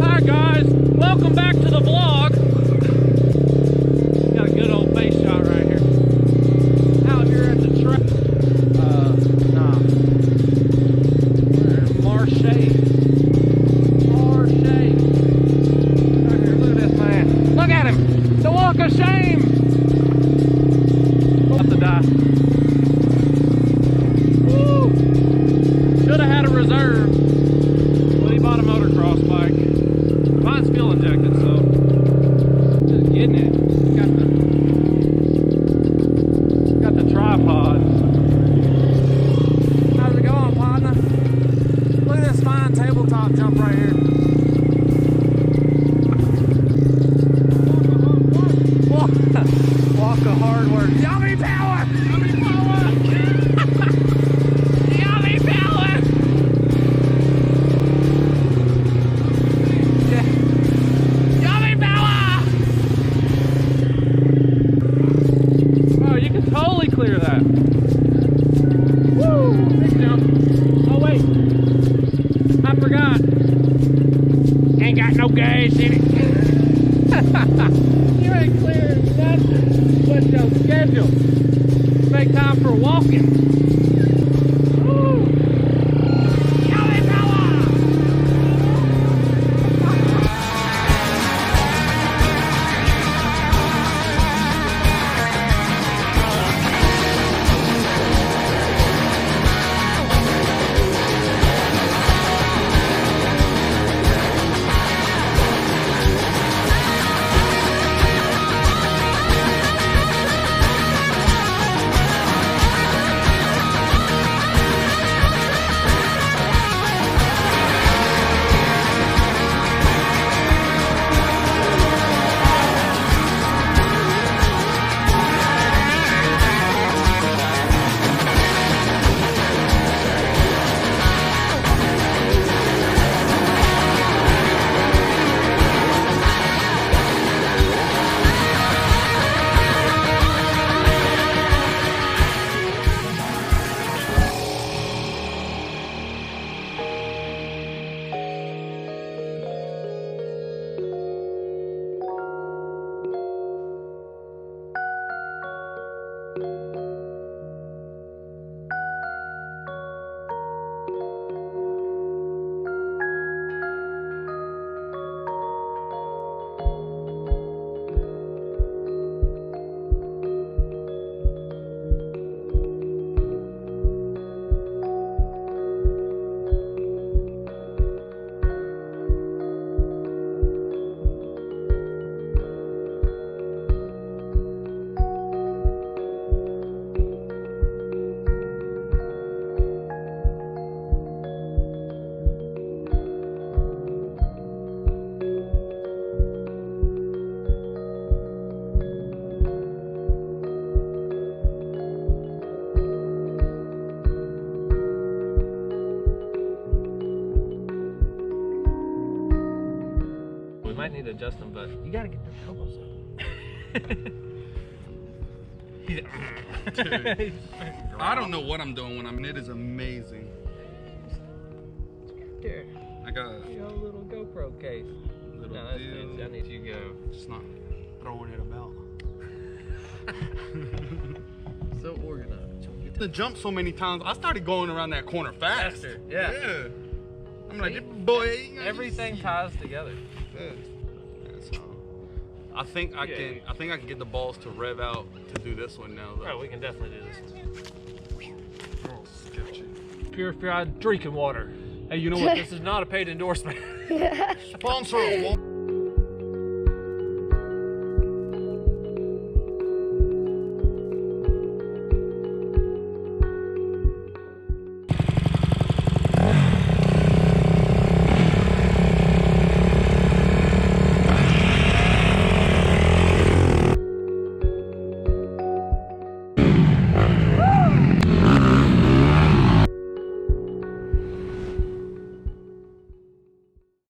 Hi guys, welcome back to the vlog. Got a good old face shot right here. Out here at the track. Marche. Right here, look at this man. Look at him. The walk of shame. About to die. Woo! Should have had a reserve. But he bought a motocross bike. Mine's fuel injected, so just getting it. Got the tripod. How's it going, partner? Look at this fine tabletop jump right here. Walk a hard work. Yummy power! Yummy power! Yummy power! Yeah. Yummy power! Oh, you can totally clear that. Woo! Big jump. Oh wait, I forgot. Ain't got no gas in it. You ain't clearing nothing but your schedule. Make time for walking. Woo! Yummy power! Might need to adjust them, but you gotta get the elbows up. Dude, I don't know what I'm doing when I'm in it. Is amazing. Here, I got your little GoPro case. little No, that's deal. fancy. I need you to go. Just not throwing it about. So organized. The jump so many times, I started going around that corner fast. Faster, yeah. I'm like, boy. Everything ties together. Yeah. So, I think I can. I think I can get the balls to rev out to do this one now. Though. Oh, we can definitely do this. Oh, sketchy. Purified drinking water. Hey, you know what? This is not a paid endorsement. Sponsor.